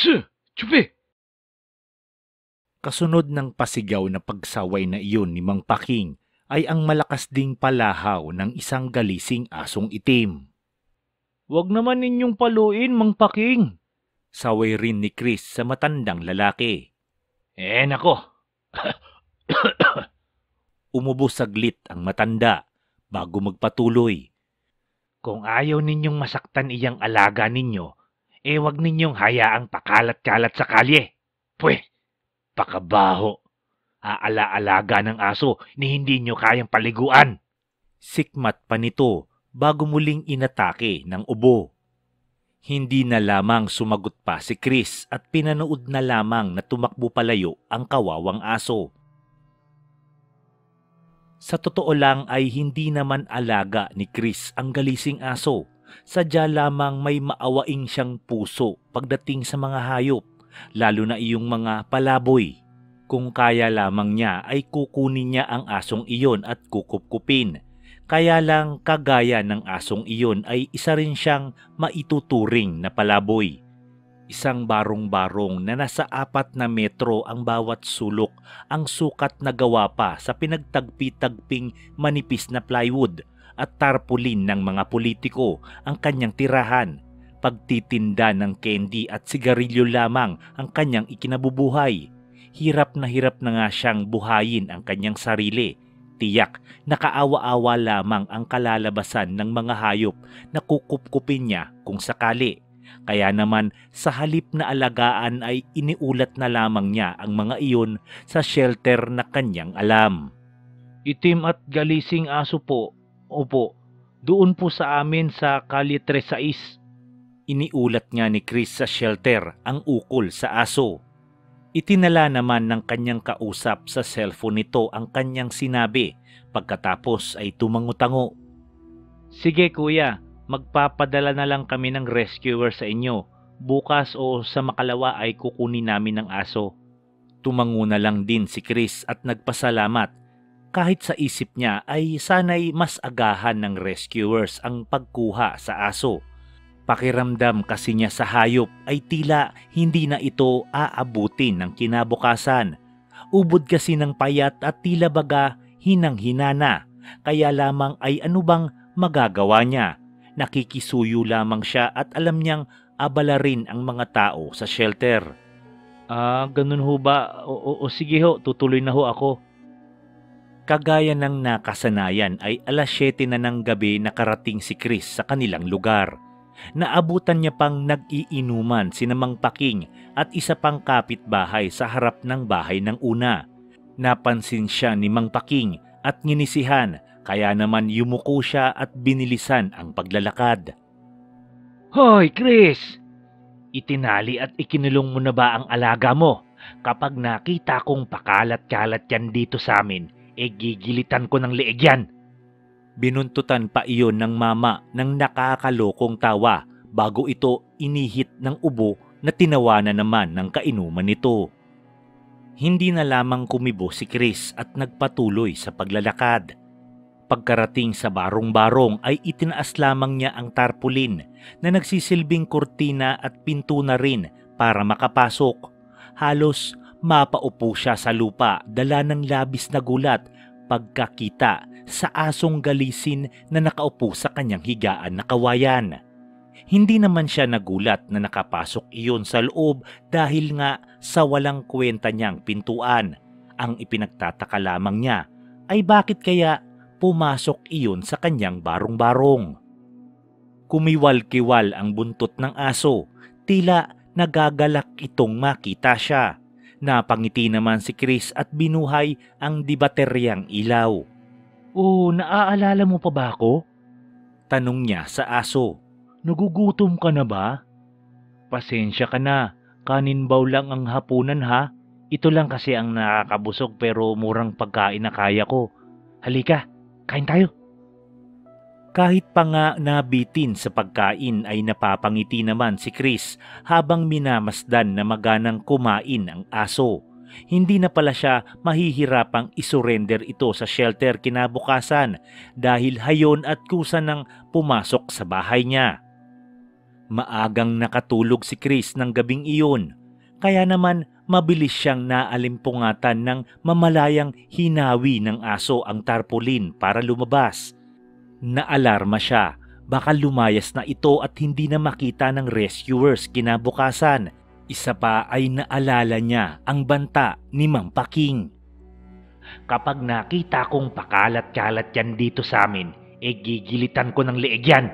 Tsupi! Kasunod ng pasigaw na pagsaway na iyon ni Mang Paking ay ang malakas ding palahaw ng isang galising asong itim. Wag naman ninyong paluin, Mang Paking. Saway rin ni Chris sa matandang lalaki. Nako. Umubo saglit ang matanda bago magpatuloy. Kung ayaw ninyong masaktan iyang alaga ninyo, wag ninyong hayaang pakalat-kalat sa kalye. Pweh, pakabaho. Aala-alaga ng aso ni hindi nyo kayang paliguan. Sikmat pa nito bago muling inatake ng ubo. Hindi na lamang sumagot pa si Chris at pinanood na lamang na tumakbo palayo ang kawawang aso. Sa totoo lang ay hindi naman alaga ni Chris ang galising aso. Sadya lamang may maawaing siyang puso pagdating sa mga hayop, lalo na iyong mga palaboy. Kung kaya lamang niya ay kukunin niya ang asong iyon at kukupkupin. Kaya lang kagaya ng asong iyon ay isa rin siyang maituturing na palaboy. Isang barong-barong na nasa 4 na metro ang bawat sulok, ang sukat na gawa pa sa pinagtagpi-tagping manipis na plywood at tarpaulin ng mga politiko ang kanyang tirahan. Pagtitinda ng candy at sigarilyo lamang ang kanyang ikinabubuhay. Hirap na nga siyang buhayin ang kanyang sarili. Tiyak, nakaawa-awa lamang ang kalalabasan ng mga hayop na kukupkupin niya kung sakali. Kaya naman sa halip na alagaan ay iniulat na lamang niya ang mga iyon sa shelter na kanyang alam. Itim at galising aso po. Opo, doon po sa amin sa Kalye 36. Iniulat nga ni Chris sa shelter ang ukol sa aso. Itinala naman ng kanyang kausap sa cellphone nito ang kanyang sinabi pagkatapos ay tumango-tango. Sige kuya, magpapadala na lang kami ng rescuer sa inyo. Bukas o sa makalawa ay kukunin namin ng aso. Tumango na lang din si Chris at nagpasalamat. Kahit sa isip niya ay sana'y mas agahan ng rescuers ang pagkuha sa aso. Pakiramdam kasi niya sa hayop ay tila hindi na ito aabutin ng kinabukasan. Ubod kasi ng payat at tila baga hinang-hina na. Kaya lamang ay ano bang magagawa niya? Nakikisuyo lamang siya at alam niyang abala rin ang mga tao sa shelter. Ganun ho ba? O sige ho, tutuloy na ho ako. Kagaya ng nakasanayan ay 7:00 na ng gabi nakarating si Chris sa kanilang lugar. Naabutan niya pang nag-iinuman si Mang Paking at isa pang kapitbahay sa harap ng bahay ng una. Napansin siya ni Mang Paking at nginisihan, kaya naman yumuko siya at binilisan ang paglalakad. Hoy Chris! Itinali at ikinulong mo na ba ang alaga mo? Kapag nakita kong pakalat-kalat yan dito sa amin, gigilitan ko ng leeg yan. Binuntutan pa iyon ng mama ng nakakalokong tawa bago ito inihit ng ubo na tinawanan naman ng kainuman nito. Hindi na lamang kumibo si Chris at nagpatuloy sa paglalakad. Pagkarating sa barong-barong ay itinaas lamang niya ang tarpaulin na nagsisilbing kurtina at pinto na rin para makapasok. Halos mapaupo siya sa lupa, dala ng labis na gulat pagkakita sa asong galisin na nakaupo sa kanyang higaan na kawayan. Hindi naman siya nagulat na nakapasok iyon sa loob dahil nga sa walang kwenta niyang pintuan. Ang ipinagtataka lamang niya ay bakit kaya pumasok iyon sa kanyang barong-barong. Kumiwal-kiwal ang buntot ng aso, tila nagagalak itong makita siya. Napangiti naman si Chris at binuhay ang dibateryang ilaw. Naaalala mo pa ba ako? Tanong niya sa aso. Nagugutom ka na ba? Pasensya ka na, kaninbaw lang ang hapunan ha. Ito lang kasi ang nakakabusog pero murang pagkain na kaya ko. Halika, kain tayo. Kahit pa nga nabitin sa pagkain ay napapangiti naman si Chris habang minamasdan na maganang kumain ang aso. Hindi na pala siya mahihirapang isurrender ito sa shelter kinabukasan dahil hayon at kusa nang pumasok sa bahay niya. Maagang nakatulog si Chris ng gabing iyon, kaya naman mabilis siyang naalimpungatan ng mamalayang hinawi ng aso ang tarpaulin para lumabas. Naalarma siya, baka lumayas na ito at hindi na makita ng rescuers kinabukasan. Isa pa ay naalala niya ang banta ni Mang Paking. Kapag nakita kong pakalat-kalat yan dito sa amin, gigilitan ko ng leeg yan.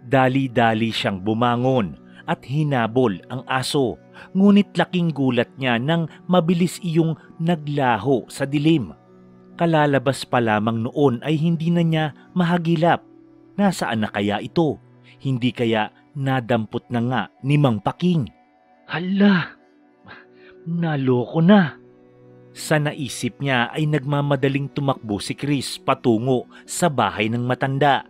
Dali-dali siyang bumangon at hinabol ang aso, ngunit laking gulat niya nang mabilis iyong naglaho sa dilim. Kalalabas pa lamang noon ay hindi na niya mahagilap. Nasaan na kaya ito? Hindi kaya nadampot na nga ni Mang Paking? Hala, naloko na. Sa naisip niya ay nagmamadaling tumakbo si Chris patungo sa bahay ng matanda.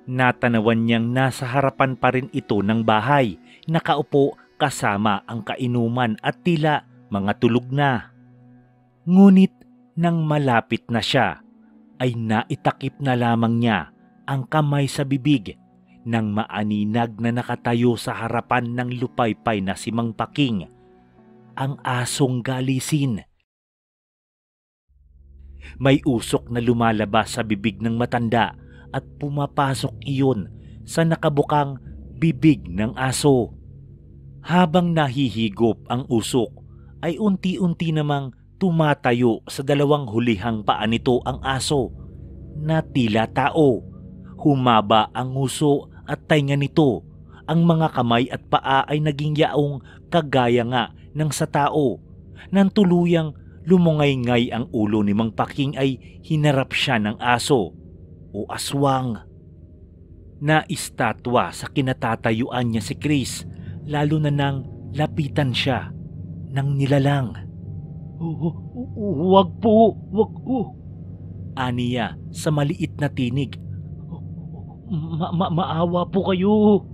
Natanawan niyang nasa harapan pa rin ito ng bahay, nakaupo kasama ang kainuman at tila mga tulog na. Ngunit nang malapit na siya, ay naitakip na lamang niya ang kamay sa bibig nang maaninag na nakatayo sa harapan ng lupaypay na si Mang Paking, ang asong galisin. May usok na lumalabas sa bibig ng matanda at pumapasok iyon sa nakabukang bibig ng aso. Habang nahihigop ang usok, ay unti-unti namang tumatayo sa dalawang hulihang paa nito ang aso na tila tao. Humaba ang nguso at tainga nito. Ang mga kamay at paa ay naging yaong kagaya nga ng sa tao. Nang tuluyang lumungay-ngay ang ulo ni Mang Paking ay hinarap siya ng aso o aswang. Naistatwa sa kinatatayuan niya si Chris, lalo na nang lapitan siya ng nilalang. Wag po, wag po. Aniya sa maliit na tinig. Maawa po kayo.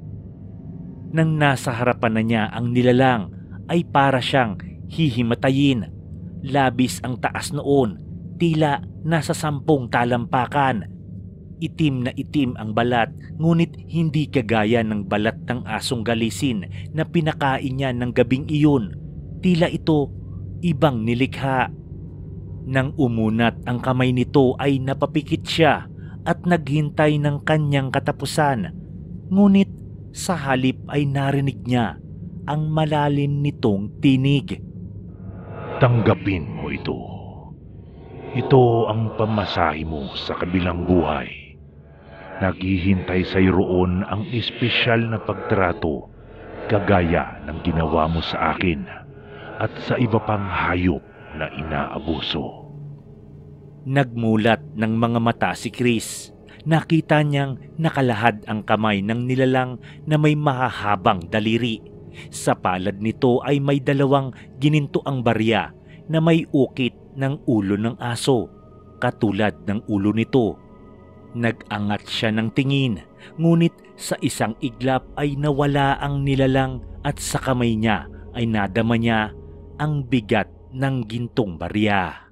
Nang nasa harapan na niya ang nilalang, ay para siyang hihimatayin. Labis ang taas noon, tila nasa 10 talampakan. Itim na itim ang balat, ngunit hindi kagaya ng balat ng asong galisin na pinakain niya ng gabing iyon. Tila ito ibang nilikha. Nang umunat ang kamay nito ay napapikit siya at naghintay ng kanyang katapusan. Ngunit sa halip ay narinig niya ang malalim nitong tinig. Tanggapin mo ito. Ito ang pamasahe mo sa kabilang buhay. Naghihintay sa roon ang espesyal na pagtrato kagaya ng ginawa mo sa akin at sa iba pang hayop na inaabuso. Nagmulat ng mga mata si Chris. Nakita niyang nakalahad ang kamay ng nilalang na may mahahabang daliri. Sa palad nito ay may 2 ginintoang barya na may ukit ng ulo ng aso, katulad ng ulo nito. Nag-angat siya ng tingin, ngunit sa isang iglap ay nawala ang nilalang at sa kamay niya ay nadama niya ang bigat ng gintong barya.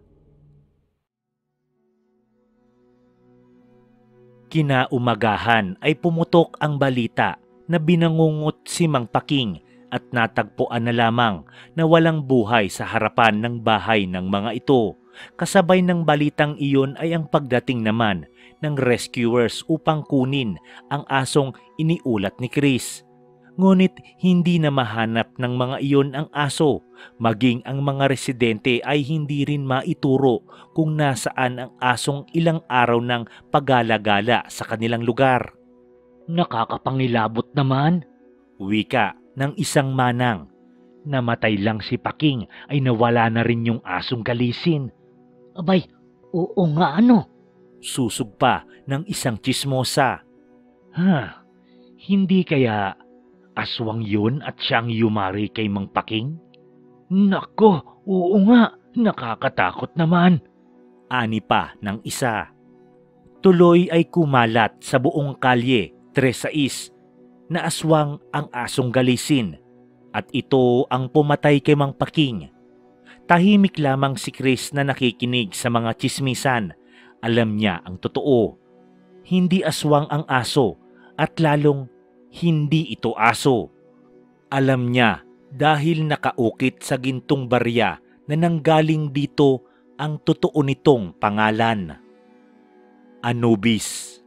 Kinaumagahan ay pumutok ang balita na binangungot si Mang Paking at natagpuan na lamang na walang buhay sa harapan ng bahay ng mga ito. Kasabay ng balitang iyon ay ang pagdating naman ng rescuers upang kunin ang asong iniulat ni Chris. Ngunit hindi na mahanap ng mga iyon ang aso, maging ang mga residente ay hindi rin maituro kung nasaan ang asong ilang araw ng pagala-gala sa kanilang lugar. Nakakapangilabot naman. Wika ng isang manang. Namatay lang si Paking ay nawala na rin yung asong galisin. Abay, oo nga ano. Susog pa ng isang tsismosa. Hindi kaya aswang yun at siyang yumari kay Mang Paking? Nako, oo nga, nakakatakot naman. Ani pa ng isa. Tuloy ay kumalat sa buong kalye 36 na aswang ang asong galisin at ito ang pumatay kay Mang Paking. Tahimik lamang si Chris na nakikinig sa mga tsismisan. Alam niya ang totoo. Hindi aswang ang aso at lalong hindi ito aso. Alam niya dahil nakaukit sa gintong barya na nanggaling dito ang totoo nitong pangalan. Anubis.